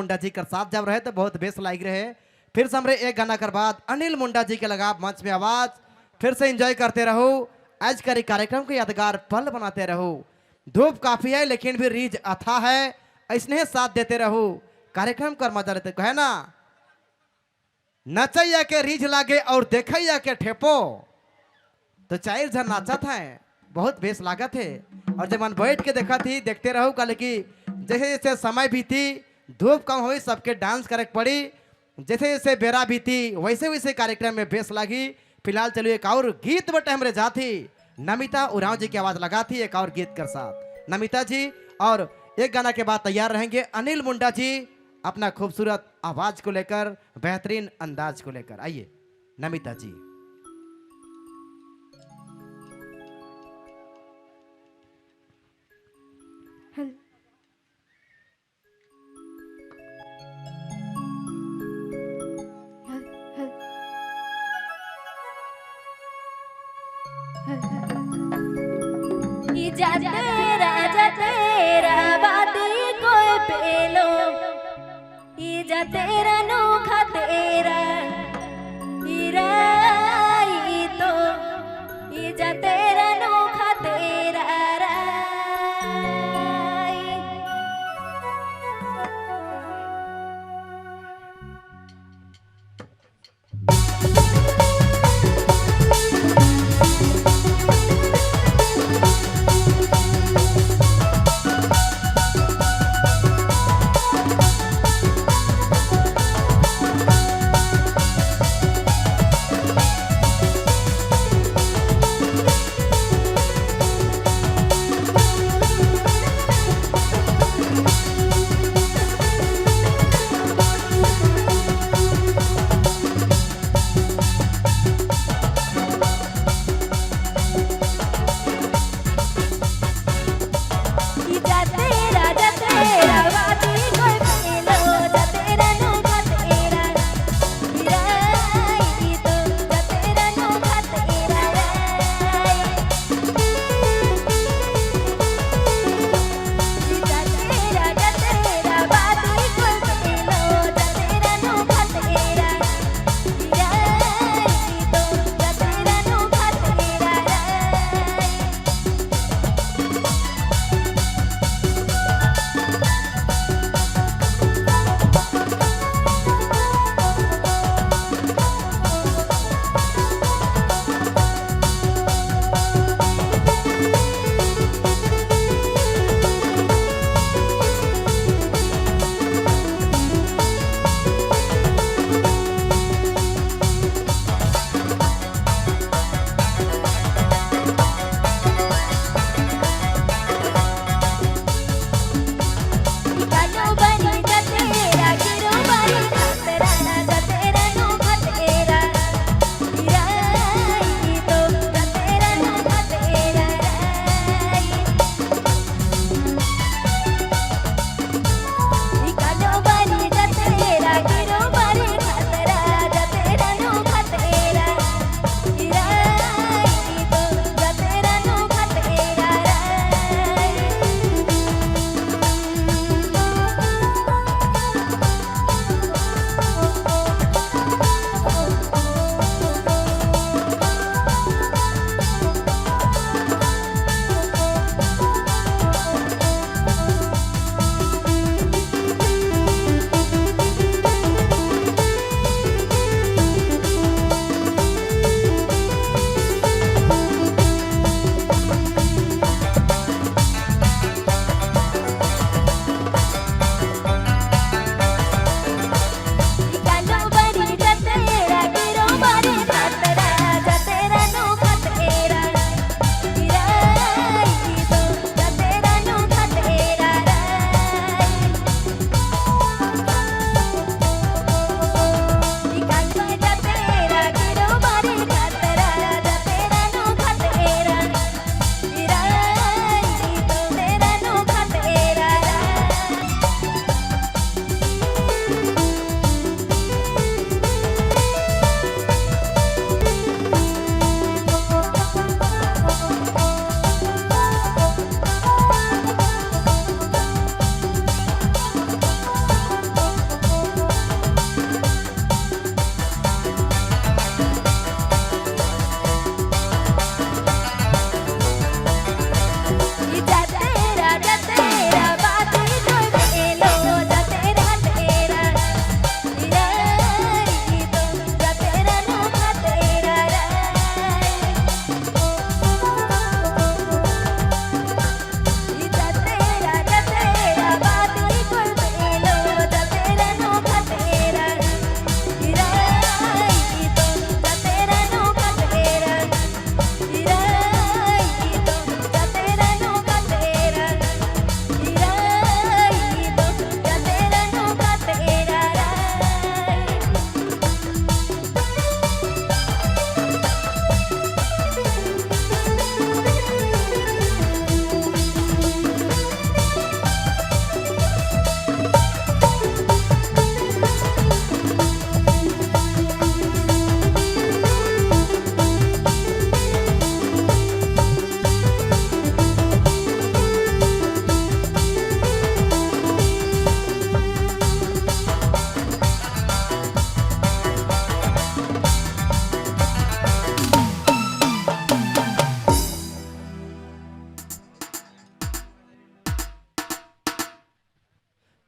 मुंडा जी के साथ जब रहे तो बहुत बेस लाइक रहे। फिर से हमरे एक गाना कर बाद अनिल मुंडा जी के लगा मंच में आवाज, फिर से एंजॉय करते रहो। आज का कार्यक्रम को यादगार पल बनाते रहो। धूप काफी है लेकिन भी रीज अथा है, ऐसने साथ देते रहो। कार्यक्रम कर मजा लेते है ना, नचैया के रीझ लागे और देखैया के ठेपो। तो चार जन नाचत है, बहुत बेस लागत है। और जब मन बैठ के देखा थी देखते रहो कल की जैसे जैसे समय बीती धूप कम हुई सबके डांस करे पड़ी, जैसे जैसे बेरा बीती वैसे वैसे कार्यक्रम में बेस लगी। फिलहाल चलिए एक और गीत बटे हमरे जाती नमिता उरांव जी की आवाज लगा थी एक और गीत कर साथ नमिता जी। और एक गाना के बाद तैयार रहेंगे अनिल मुंडा जी अपना खूबसूरत आवाज को लेकर, बेहतरीन अंदाज को लेकर। आइए नमिता जी। जा तेरा बाती कोई पेलो, जा तेरा नोखा तेरा इराई तो, जा तेरा नोखा तेरा राई।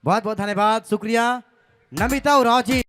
बहुत बहुत धन्यवाद, शुक्रिया नमिता और राव जी।